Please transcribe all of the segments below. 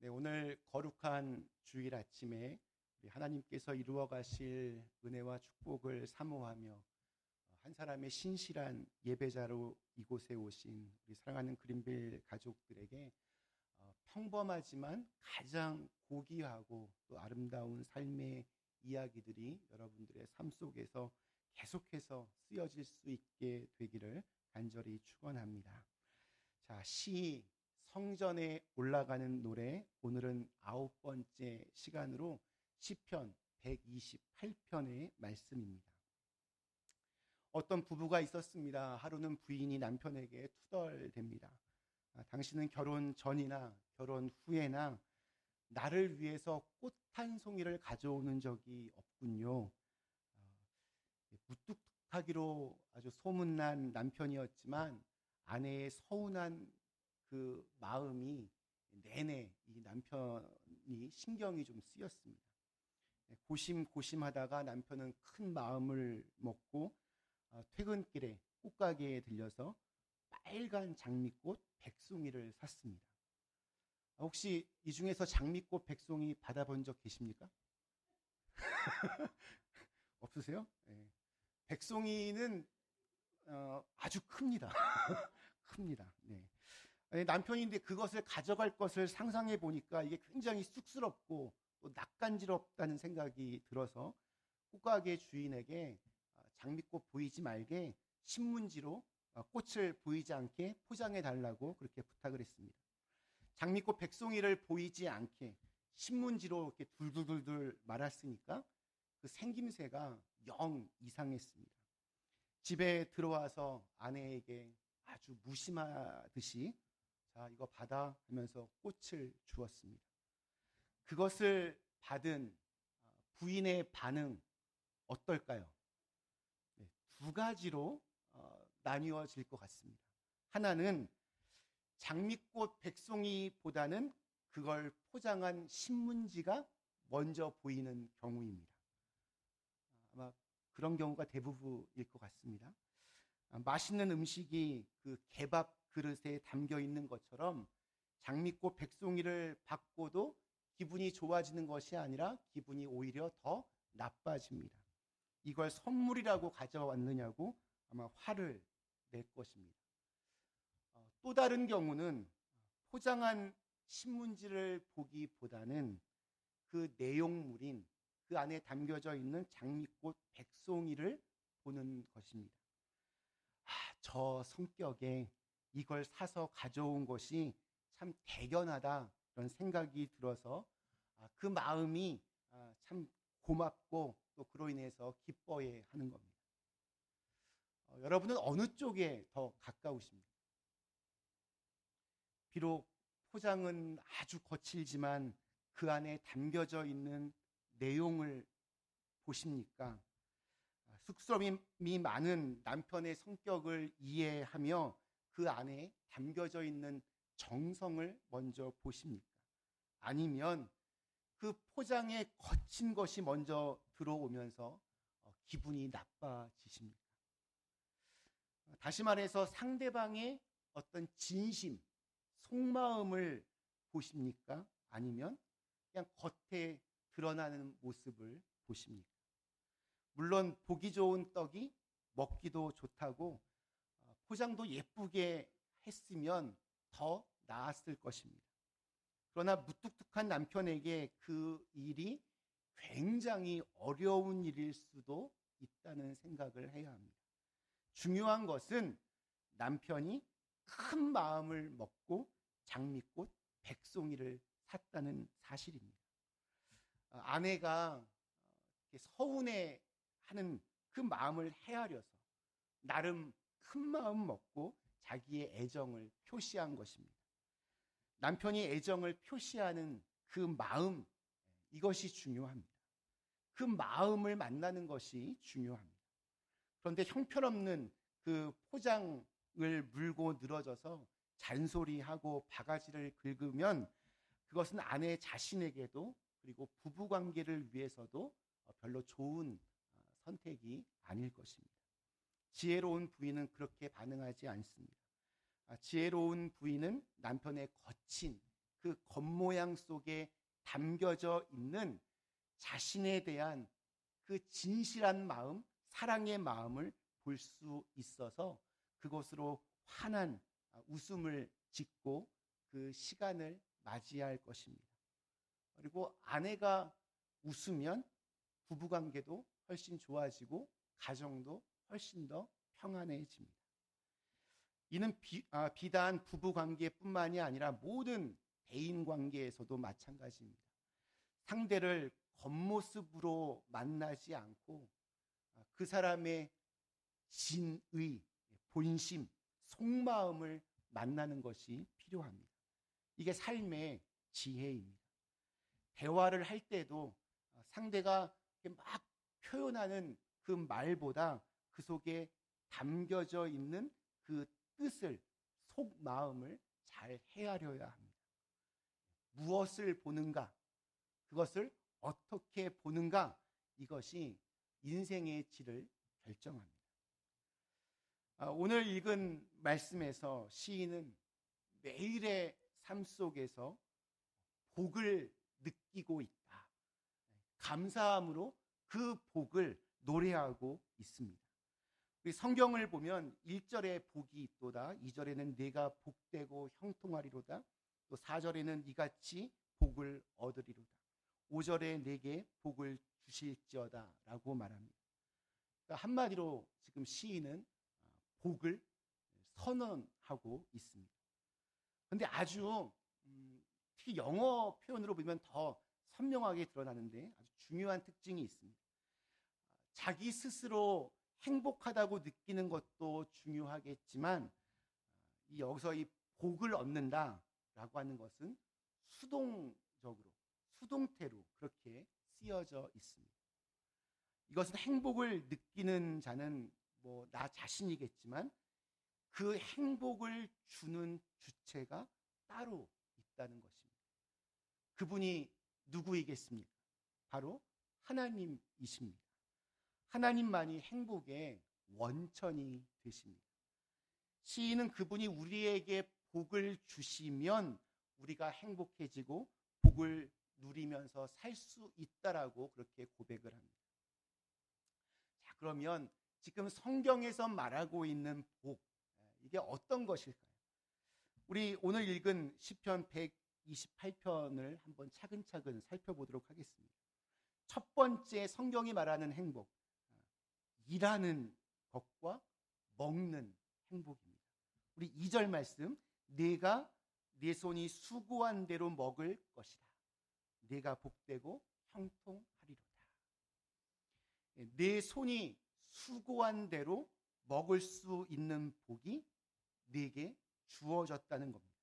네, 오늘 거룩한 주일 아침에 우리 하나님께서 이루어 가실 은혜와 축복을 사모하며 한 사람의 신실한 예배자로 이곳에 오신 우리 사랑하는 그린빌 가족들에게 평범하지만 가장 고귀하고 또 아름다운 삶의 이야기들이 여러분들의 삶 속에서 계속해서 쓰여질 수 있게 되기를 간절히 축원합니다. 자, 성전에 올라가는 노래, 오늘은 9번째 시간으로 시편 128편의 말씀입니다. 어떤 부부가 있었습니다. 하루는 부인이 남편에게 투덜댑니다. 당신은 결혼 전이나 결혼 후에나 나를 위해서 꽃 한 송이를 가져오는 적이 없군요. 무뚝뚝하기로 아주 소문난 남편이었지만 아내의 서운한 그 마음이 내내 이 남편이 신경이 좀 쓰였습니다. 고심고심하다가 남편은 큰 마음을 먹고 퇴근길에 꽃가게에 들려서 빨간 장미꽃 100송이를 샀습니다. 혹시 이 중에서 장미꽃 100송이 받아본 적 계십니까? 없으세요? 네. 100송이는 아주 큽니다. 큽니다. 네. 남편인데 그것을 가져갈 것을 상상해 보니까 이게 굉장히 쑥스럽고 또 낯간지럽다는 생각이 들어서 꽃가게 주인에게 장미꽃 보이지 말게 신문지로 꽃을 보이지 않게 포장해 달라고 그렇게 부탁을 했습니다. 장미꽃 100송이를 보이지 않게 신문지로 이렇게 둘둘둘둘 말았으니까 그 생김새가 영 이상했습니다. 집에 들어와서 아내에게 아주 무심하듯이 자, 이거 받아 하면서 꽃을 주었습니다. 그것을 받은 부인의 반응 어떨까요? 네, 두 가지로 나뉘어질 것 같습니다. 하나는 장미꽃 100송이보다는 그걸 포장한 신문지가 먼저 보이는 경우입니다. 아마 그런 경우가 대부분일 것 같습니다. 맛있는 음식이 그 개밥 그릇에 담겨 있는 것처럼 장미꽃 100송이를 받고도 기분이 좋아지는 것이 아니라 기분이 오히려 더 나빠집니다. 이걸 선물이라고 가져왔느냐고 아마 화를 낼 것입니다. 또 다른 경우는 포장한 신문지를 보기보다는 그 내용물인 그 안에 담겨져 있는 장미꽃 100송이를 보는 것입니다. 저 성격에 이걸 사서 가져온 것이 참 대견하다 이런 생각이 들어서 그 마음이 참 고맙고 또 그로 인해서 기뻐해 하는 겁니다. 여러분은 어느 쪽에 더 가까우십니까? 비록 포장은 아주 거칠지만 그 안에 담겨져 있는 내용을 보십니까? 쑥스러움이 많은 남편의 성격을 이해하며 그 안에 담겨져 있는 정성을 먼저 보십니까? 아니면 그 포장에 거친 것이 먼저 들어오면서 기분이 나빠지십니까? 다시 말해서 상대방의 어떤 진심, 속마음을 보십니까? 아니면 그냥 겉에 드러나는 모습을 보십니까? 물론 보기 좋은 떡이 먹기도 좋다고 포장도 예쁘게 했으면 더 나았을 것입니다. 그러나 무뚝뚝한 남편에게 그 일이 굉장히 어려운 일일 수도 있다는 생각을 해야 합니다. 중요한 것은 남편이 큰 마음을 먹고 장미꽃 100송이를 샀다는 사실입니다. 아내가 서운해하는 그 마음을 헤아려서 나름 큰 마음 먹고 자기의 애정을 표시한 것입니다. 남편이 애정을 표시하는 그 마음, 이것이 중요합니다. 그 마음을 만나는 것이 중요합니다. 그런데 형편없는 그 포장을 물고 늘어져서 잔소리하고 바가지를 긁으면 그것은 아내 자신에게도 그리고 부부관계를 위해서도 별로 좋은 선택이 아닐 것입니다. 지혜로운 부인은 그렇게 반응하지 않습니다. 지혜로운 부인은 남편의 거친 그 겉모양 속에 담겨져 있는 자신에 대한 그 진실한 마음, 사랑의 마음을 볼 수 있어서 그것으로 환한 웃음을 짓고 그 시간을 맞이할 것입니다. 그리고 아내가 웃으면 부부관계도 훨씬 좋아지고 가정도 훨씬 더 평안해집니다. 이는 비단 부부관계뿐만이 아니라 모든 대인관계에서도 마찬가지입니다. 상대를 겉모습으로 만나지 않고 그 사람의 진의, 본심, 속마음을 만나는 것이 필요합니다. 이게 삶의 지혜입니다. 대화를 할 때도 상대가 막 표현하는 그 말보다 그 속에 담겨져 있는 그 뜻을, 속마음을 잘 헤아려야 합니다. 무엇을 보는가, 그것을 어떻게 보는가, 이것이 인생의 질을 결정합니다. 오늘 읽은 말씀에서 시인은 매일의 삶 속에서 복을 느끼고 있다. 감사함으로 그 복을 노래하고 있습니다. 우리 성경을 보면 1절에 복이 있도다, 2절에는 내가 복되고 형통하리로다, 또 4절에는 이같이 복을 얻으리로다, 5절에 내게 복을 주실지어다 라고 말합니다. 그러니까 한마디로 지금 시인은 복을 선언하고 있습니다. 그런데 아주 특히 영어 표현으로 보면 더 선명하게 드러나는데 아주 중요한 특징이 있습니다. 자기 스스로 행복하다고 느끼는 것도 중요하겠지만 여기서 이 복을 얻는다라고 하는 것은 수동적으로, 수동태로 그렇게 쓰여져 있습니다. 이것은 행복을 느끼는 자는 나 자신이겠지만 그 행복을 주는 주체가 따로 있다는 것입니다. 그분이 누구이겠습니까? 바로 하나님이십니다. 하나님만이 행복의 원천이 되십니다. 시인은 그분이 우리에게 복을 주시면 우리가 행복해지고 복을 누리면서 살 수 있다라고 그렇게 고백을 합니다. 자, 그러면 지금 성경에서 말하고 있는 복, 이게 어떤 것일까요? 우리 오늘 읽은 시편 128편을 한번 차근차근 살펴보도록 하겠습니다. 첫 번째 성경이 말하는 행복, 일하는 것과 먹는 행복입니다. 우리 2절 말씀, 내가 내 손이 수고한 대로 먹을 것이다. 내가 복되고 형통하리로다. 내 손이 수고한 대로 먹을 수 있는 복이 내게 주어졌다는 겁니다.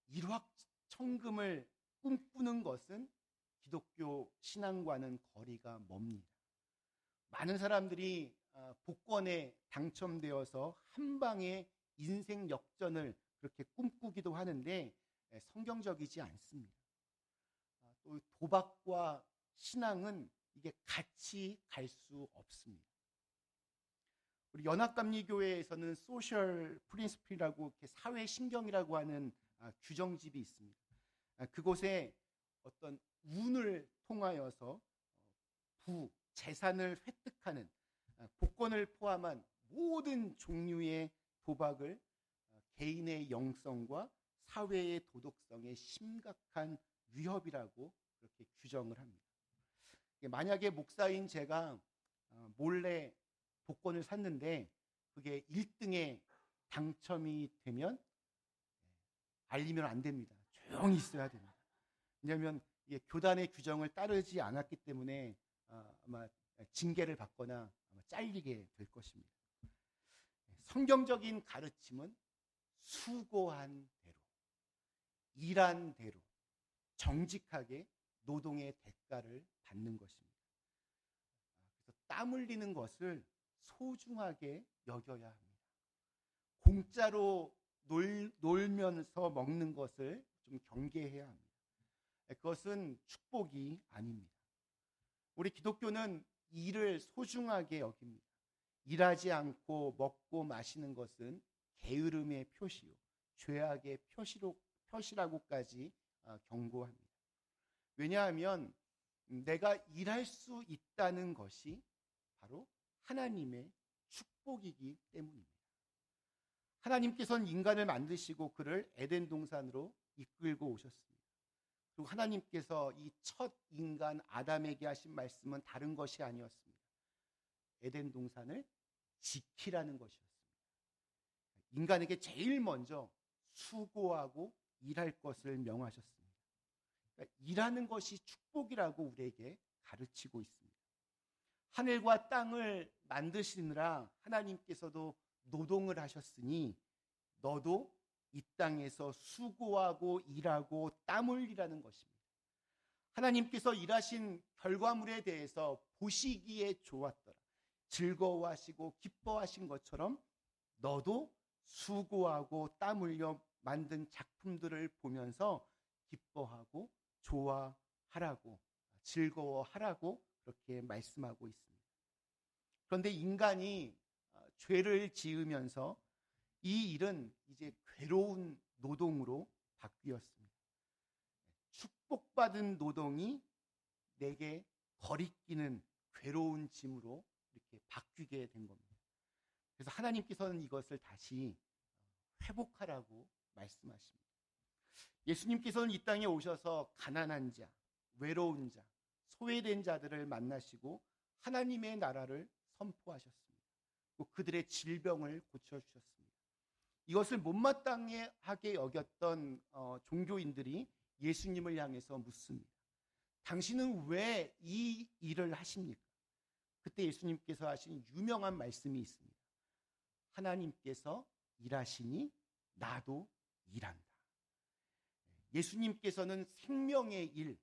일확천금을 꿈꾸는 것은 기독교 신앙과는 거리가 멉니다. 많은 사람들이 복권에 당첨되어서 한 방에 인생 역전을 그렇게 꿈꾸기도 하는데 성경적이지 않습니다. 또 도박과 신앙은 이게 같이 갈 수 없습니다. 우리 연합감리교회에서는 소셜 프린시플이라고 이렇게 사회 신경이라고 하는 규정집이 있습니다. 그곳에 어떤 운을 통하여서 재산을 획득하는 복권을 포함한 모든 종류의 도박을 개인의 영성과 사회의 도덕성에 심각한 위협이라고 그렇게 규정을 합니다. 만약에 목사인 제가 몰래 복권을 샀는데 그게 1등에 당첨이 되면 알리면 안 됩니다. 조용히 있어야 됩니다. 왜냐하면 이게 교단의 규정을 따르지 않았기 때문에 아마 징계를 받거나 아마 잘리게 될 것입니다. 성경적인 가르침은 수고한 대로, 일한 대로 정직하게 노동의 대가를 받는 것입니다. 그래서 땀 흘리는 것을 소중하게 여겨야 합니다. 공짜로 놀면서 먹는 것을 좀 경계해야 합니다. 그것은 축복이 아닙니다. 우리 기독교는 일을 소중하게 여깁니다. 일하지 않고 먹고 마시는 것은 게으름의 표시요, 죄악의 표시로 펴시라고까지 경고합니다. 왜냐하면 내가 일할 수 있다는 것이 바로 하나님의 축복이기 때문입니다. 하나님께서는 인간을 만드시고 그를 에덴 동산으로 이끌고 오셨습니다. 그리고 하나님께서 이 첫 인간 아담에게 하신 말씀은 다른 것이 아니었습니다. 에덴 동산을 지키라는 것이었습니다. 인간에게 제일 먼저 수고하고 일할 것을 명하셨습니다. 그러니까 일하는 것이 축복이라고 우리에게 가르치고 있습니다. 하늘과 땅을 만드시느라 하나님께서도 노동을 하셨으니 너도 이 땅에서 수고하고 일하고 땀 흘리라는 것입니다. 하나님께서 일하신 결과물에 대해서 보시기에 좋았더라, 즐거워하시고 기뻐하신 것처럼 너도 수고하고 땀 흘려 만든 작품들을 보면서 기뻐하고 좋아하라고, 즐거워하라고 그렇게 말씀하고 있습니다. 그런데 인간이 죄를 지으면서 이 일은 이제 괴로운 노동으로 바뀌었습니다. 축복받은 노동이 내게 거리끼는 괴로운 짐으로 이렇게 바뀌게 된 겁니다. 그래서 하나님께서는 이것을 다시 회복하라고 말씀하십니다. 예수님께서는 이 땅에 오셔서 가난한 자, 외로운 자, 소외된 자들을 만나시고 하나님의 나라를 선포하셨습니다. 또 그들의 질병을 고쳐주셨습니다. 이것을 못마땅하게 여겼던 종교인들이 예수님을 향해서 묻습니다. 당신은 왜 이 일을 하십니까? 그때 예수님께서 하신 유명한 말씀이 있습니다. 하나님께서 일하시니 나도 일한다. 예수님께서는 생명의 일,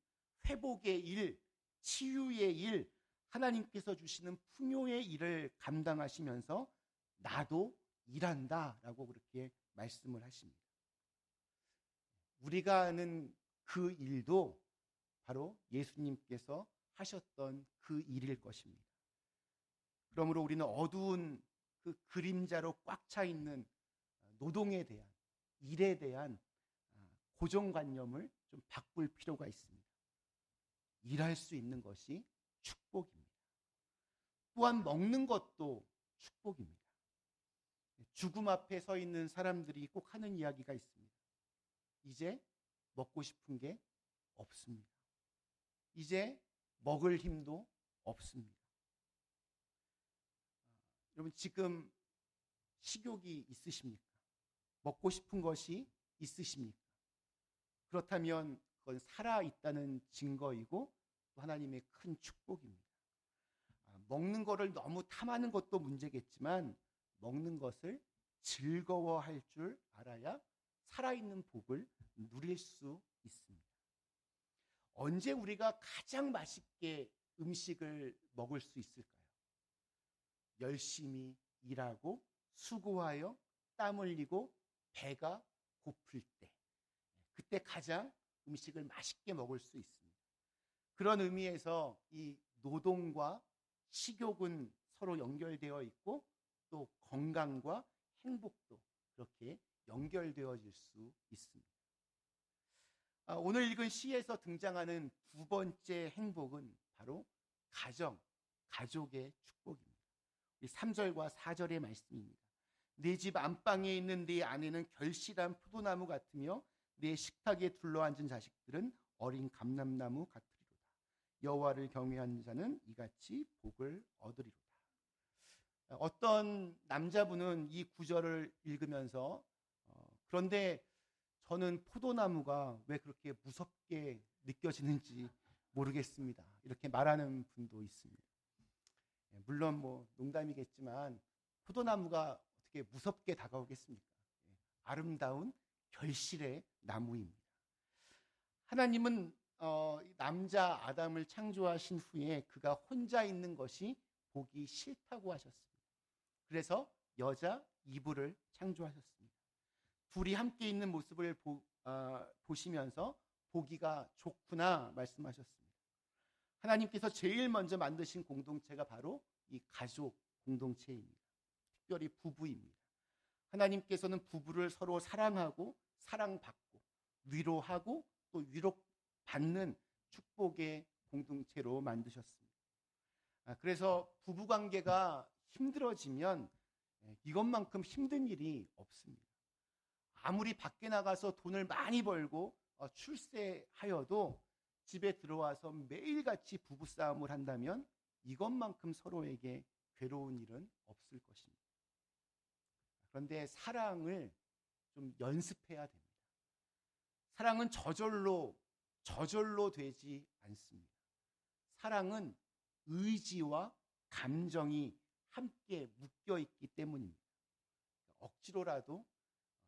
회복의 일, 치유의 일, 하나님께서 주시는 풍요의 일을 감당하시면서 나도 일한다라고 그렇게 말씀을 하십니다. 우리가 아는 그 일도 바로 예수님께서 하셨던 그 일일 것입니다. 그러므로 우리는 어두운 그 그림자로 꽉 차 있는 노동에 대한, 일에 대한 고정관념을 좀 바꿀 필요가 있습니다. 일할 수 있는 것이 축복입니다. 또한 먹는 것도 축복입니다. 죽음 앞에 서 있는 사람들이 꼭 하는 이야기가 있습니다. 이제 먹고 싶은 게 없습니다. 이제 먹을 힘도 없습니다. 여러분, 지금 식욕이 있으십니까? 먹고 싶은 것이 있으십니까? 그렇다면 그건 살아있다는 증거이고 또 하나님의 큰 축복입니다. 먹는 것을 너무 탐하는 것도 문제겠지만 먹는 것을 즐거워할 줄 알아야 살아있는 복을 누릴 수 있습니다. 언제 우리가 가장 맛있게 음식을 먹을 수 있을까요? 열심히 일하고 수고하여 땀 흘리고 배가 고플 때, 그때 가장 음식을 맛있게 먹을 수 있습니다. 그런 의미에서 이 노동과 식욕은 서로 연결되어 있고 또 건강과 행복도 그렇게 연결되어질 수 있습니다. 오늘 읽은 시에서 등장하는 두 번째 행복은 바로 가족의 축복입니다. 3절과 4절의 말씀입니다. 내 집 안방에 있는 네 아내는 결실한 포도나무 같으며 내 식탁에 둘러앉은 자식들은 어린 감람나무 같으리로다. 여호와를 경외하는 자는 이같이 복을 얻으리로다. 어떤 남자분은 이 구절을 읽으면서 그런데 저는 포도나무가 왜 그렇게 무섭게 느껴지는지 모르겠습니다, 이렇게 말하는 분도 있습니다. 물론 농담이겠지만 포도나무가 어떻게 무섭게 다가오겠습니까? 아름다운 결실의 나무입니다. 하나님은 남자 아담을 창조하신 후에 그가 혼자 있는 것이 보기 싫다고 하셨습니다. 그래서 여자 이브를 창조하셨습니다. 둘이 함께 있는 모습을 보시면서 보기가 좋구나 말씀하셨습니다. 하나님께서 제일 먼저 만드신 공동체가 바로 이 가족 공동체입니다. 특별히 부부입니다. 하나님께서는 부부를 서로 사랑하고 사랑받고 위로하고 또 위로받는 축복의 공동체로 만드셨습니다. 그래서 부부관계가 힘들어지면 이것만큼 힘든 일이 없습니다. 아무리 밖에 나가서 돈을 많이 벌고 출세하여도 집에 들어와서 매일같이 부부싸움을 한다면 이것만큼 서로에게 괴로운 일은 없을 것입니다. 그런데 사랑을 좀 연습해야 됩니다. 사랑은 저절로 되지 않습니다. 사랑은 의지와 감정이 함께 묶여 있기 때문입니다. 억지로라도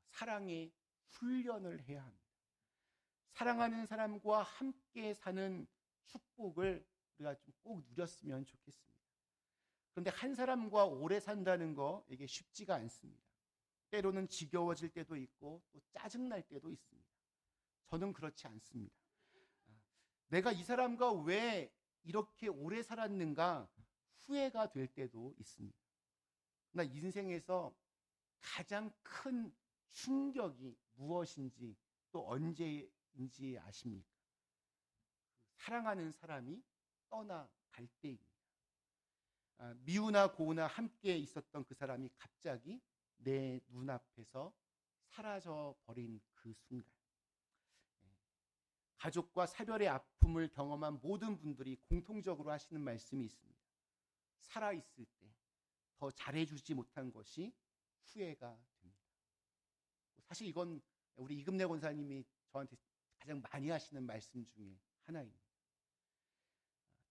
사랑의 훈련을 해야 합니다. 사랑하는 사람과 함께 사는 축복을 우리가 좀 꼭 누렸으면 좋겠습니다. 그런데 한 사람과 오래 산다는 거 이게 쉽지가 않습니다. 때로는 지겨워질 때도 있고 또 짜증날 때도 있습니다. 저는 그렇지 않습니다. 내가 이 사람과 왜 이렇게 오래 살았는가 후회가 될 때도 있습니다. 그러나 인생에서 가장 큰 충격이 무엇인지 또 언제인지 아십니까? 사랑하는 사람이 떠나갈 때입니다. 미우나 고우나 함께 있었던 그 사람이 갑자기 내 눈앞에서 사라져 버린 그 순간, 가족과 사별의 아픔을 경험한 모든 분들이 공통적으로 하시는 말씀이 있습니다. 살아있을 때 더 잘해주지 못한 것이 후회가 됩니다. 사실 이건 우리 이금래 권사님이 저한테 가장 많이 하시는 말씀 중에 하나입니다.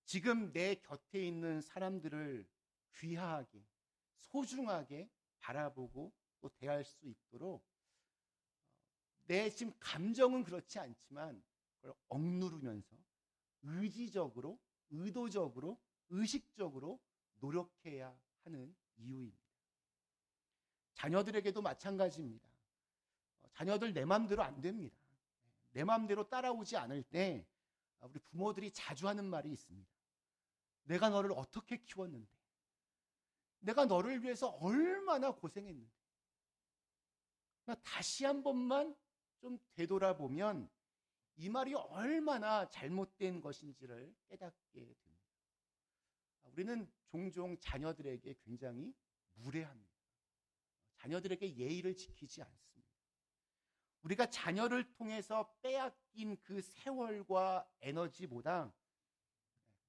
지금 내 곁에 있는 사람들을 귀하게, 소중하게 바라보고 또 대할 수 있도록 내 지금 감정은 그렇지 않지만 그걸 억누르면서 의지적으로, 의도적으로, 의식적으로 노력해야 하는 이유입니다. 자녀들에게도 마찬가지입니다. 자녀들 내 마음대로 안 됩니다. 내 마음대로 따라오지 않을 때 우리 부모들이 자주 하는 말이 있습니다. 내가 너를 어떻게 키웠는데, 내가 너를 위해서 얼마나 고생했는데. 다시 한 번만 좀 되돌아보면 이 말이 얼마나 잘못된 것인지를 깨닫게 됩니다. 우리는 종종 자녀들에게 굉장히 무례합니다. 자녀들에게 예의를 지키지 않습니다. 우리가 자녀를 통해서 빼앗긴 그 세월과 에너지보다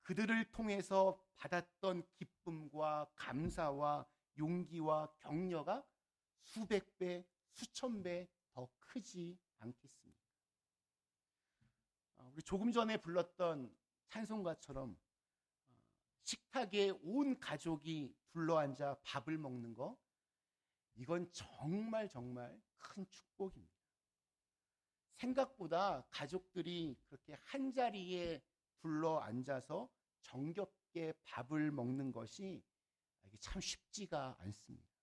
그들을 통해서 받았던 기쁨과 감사와 용기와 격려가 수백 배, 수천 배 더 크지 않겠습니까? 우리 조금 전에 불렀던 찬송가처럼 식탁에 온 가족이 둘러앉아 밥을 먹는 거, 이건 정말 큰 축복입니다. 생각보다 가족들이 그렇게 한 자리에 둘러앉아서 정겹게 밥을 먹는 것이 이게 참 쉽지가 않습니다.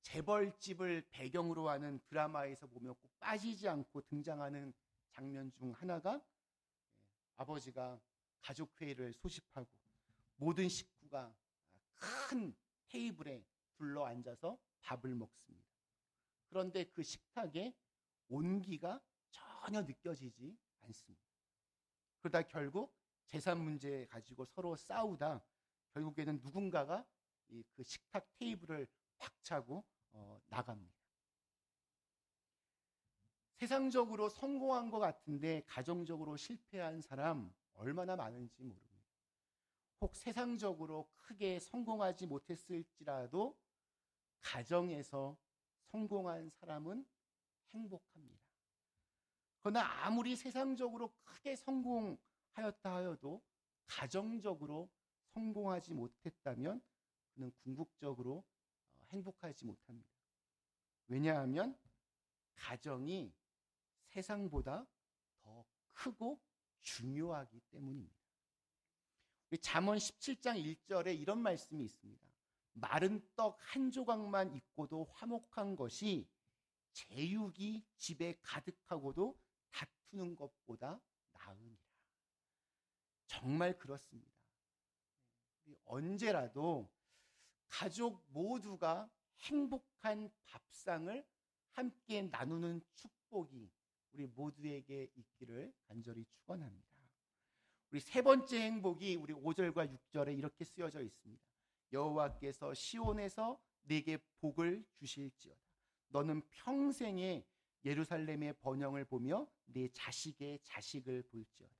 재벌집을 배경으로 하는 드라마에서 보면 꼭 빠지지 않고 등장하는 장면 중 하나가 아버지가 가족회의를 소집하고 모든 식구가 큰 테이블에 둘러앉아서 밥을 먹습니다. 그런데 그 식탁에 온기가 전혀 느껴지지 않습니다. 그러다 결국 재산 문제 가지고 서로 싸우다 결국에는 누군가가 그 식탁 테이블을 팍 차고 나갑니다. 세상적으로 성공한 것 같은데 가정적으로 실패한 사람 얼마나 많은지 모릅니다. 혹 세상적으로 크게 성공하지 못했을지라도 가정에서 성공한 사람은 행복합니다. 그러나 아무리 세상적으로 크게 성공하였다 하여도 가정적으로 성공하지 못했다면 그는 궁극적으로 행복하지 못합니다. 왜냐하면 가정이 세상보다 더 크고 중요하기 때문입니다. 잠언 17장 1절에 이런 말씀이 있습니다. 마른 떡 한 조각만 있고도 화목한 것이 제육이 집에 가득하고도 다투는 것보다 나으니라. 정말 그렇습니다. 언제라도 가족 모두가 행복한 밥상을 함께 나누는 축복이 우리에게 있기를 간절히 축원합니다. 우리 세 번째 행복이 우리 5절과 6절에 이렇게 쓰여져 있습니다. 여호와께서 시온에서 내게 복을 주실지어다. 너는 평생에 예루살렘의 번영을 보며 내 자식의 자식을 볼지어다.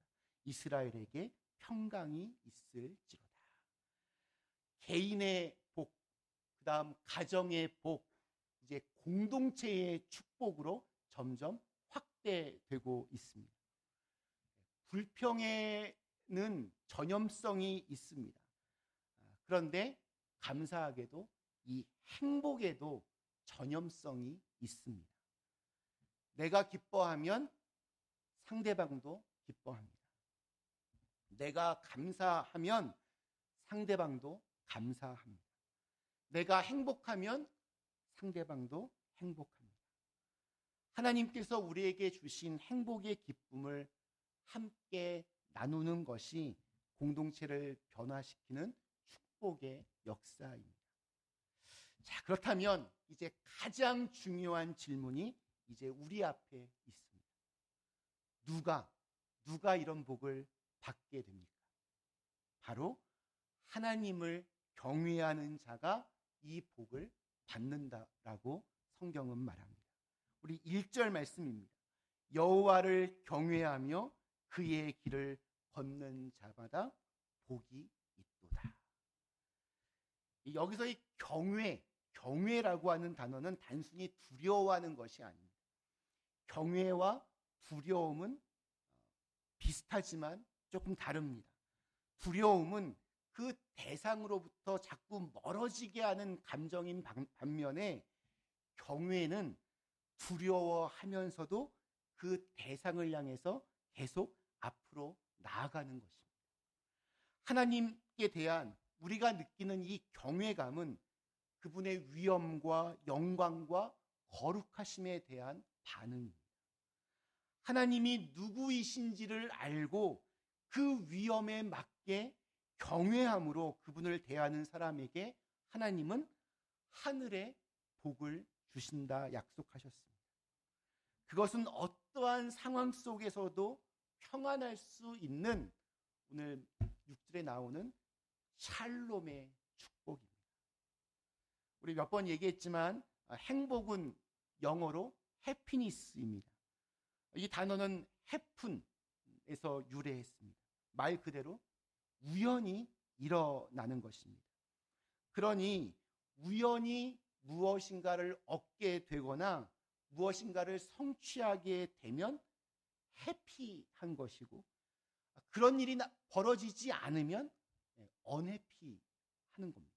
이스라엘에게 평강이 있을지로다. 개인의 복, 그 다음 가정의 복, 이제 공동체의 축복으로 점점 확대되고 있습니다. 불평에는 전염성이 있습니다. 그런데 감사하게도 이 행복에도 전염성이 있습니다. 내가 기뻐하면 상대방도 기뻐합니다. 내가 감사하면 상대방도 감사합니다. 내가 행복하면 상대방도 행복합니다. 하나님께서 우리에게 주신 행복의 기쁨을 함께 나누는 것이 공동체를 변화시키는 축복의 역사입니다. 자, 그렇다면 이제 가장 중요한 질문이 이제 우리 앞에 있습니다. 누가 이런 복을 받게 됩니까? 바로 하나님을 경외하는 자가 이 복을 받는다라고 성경은 말합니다. 우리 1절 말씀입니다. 여호와를 경외하며 그의 길을 걷는 자마다 복이 있도다. 여기서 이 경외라고 하는 단어는 단순히 두려워하는 것이 아닙니다. 경외와 두려움은 비슷하지만 조금 다릅니다. 두려움은 그 대상으로부터 자꾸 멀어지게 하는 감정인 반면에 경외는 두려워하면서도 그 대상을 향해서 계속 앞으로 나아가는 것입니다. 하나님께 대한 우리가 느끼는 이 경외감은 그분의 위엄과 영광과 거룩하심에 대한 반응입니다. 하나님이 누구이신지를 알고 그 위엄에 맞게 경외함으로 그분을 대하는 사람에게 하나님은 하늘의 복을 주신다 약속하셨습니다. 그것은 어떠한 상황 속에서도 평안할 수 있는 오늘 6절에 나오는 샬롬의 축복입니다. 우리 몇 번 얘기했지만 행복은 영어로 해피니스입니다. 이 단어는 해픈에서 유래했습니다. 말 그대로 우연히 일어나는 것입니다. 그러니 우연히 무엇인가를 얻게 되거나 무엇인가를 성취하게 되면 해피한 것이고, 그런 일이 벌어지지 않으면 언해피하는 겁니다.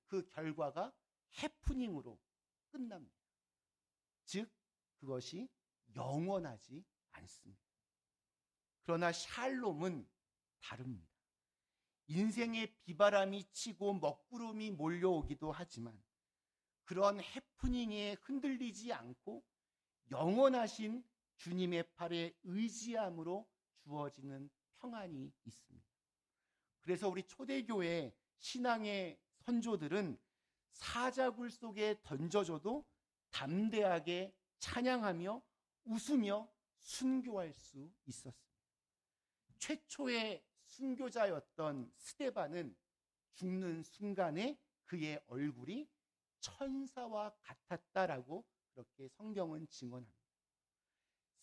그 결과가 해프닝으로 끝납니다. 즉 그것이 영원하지 않습니다. 그러나 샬롬은 다릅니다. 인생의 비바람이 치고 먹구름이 몰려오기도 하지만 그런 해프닝에 흔들리지 않고 영원하신 주님의 팔에 의지함으로 주어지는 평안이 있습니다. 그래서 우리 초대교회 신앙의 선조들은 사자굴 속에 던져져도 담대하게 찬양하며 웃으며 순교할 수 있었습니다. 최초의 순교자였던 스데반은 죽는 순간에 그의 얼굴이 천사와 같았다라고 그렇게 성경은 증언합니다.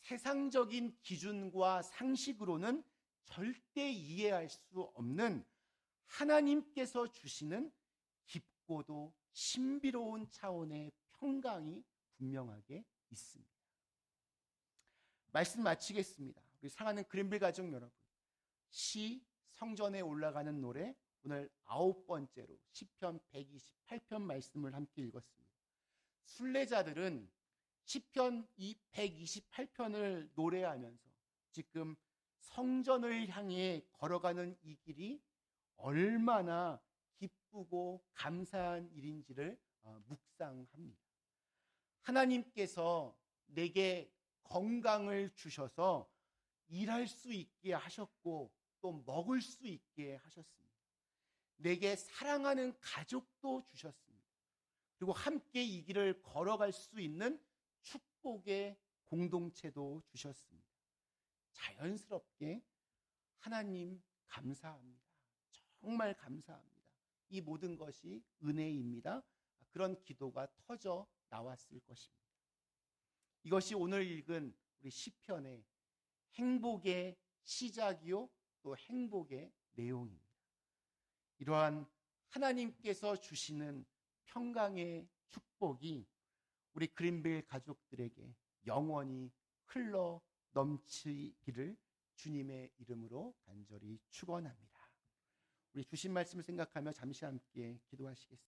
세상적인 기준과 상식으로는 절대 이해할 수 없는 하나님께서 주시는 깊고도 신비로운 차원의 평강이 분명하게 있습니다. 말씀 마치겠습니다. 우리 사랑하는 그린빌 가족 여러분, 성전에 올라가는 노래 오늘 9번째로 시편 128편 말씀을 함께 읽었습니다. 순례자들은 시편 128편을 노래하면서 지금 성전을 향해 걸어가는 이 길이 얼마나 기쁘고 감사한 일인지를 묵상합니다. 하나님께서 내게 건강을 주셔서 일할 수 있게 하셨고 또 먹을 수 있게 하셨습니다. 내게 사랑하는 가족도 주셨습니다. 그리고 함께 이 길을 걸어갈 수 있는 축복의 공동체도 주셨습니다. 자연스럽게 하나님 감사합니다. 정말 감사합니다. 이 모든 것이 은혜입니다. 그런 기도가 터져 나왔을 것입니다. 이것이 오늘 읽은 우리 시편의 행복의 시작이요 또 행복의 내용입니다. 이러한 하나님께서 주시는 평강의 축복이 우리 그린빌 가족들에게 영원히 흘러 넘치기를 주님의 이름으로 간절히 축원합니다. 우리 주신 말씀을 생각하며 잠시 함께 기도하시겠습니다.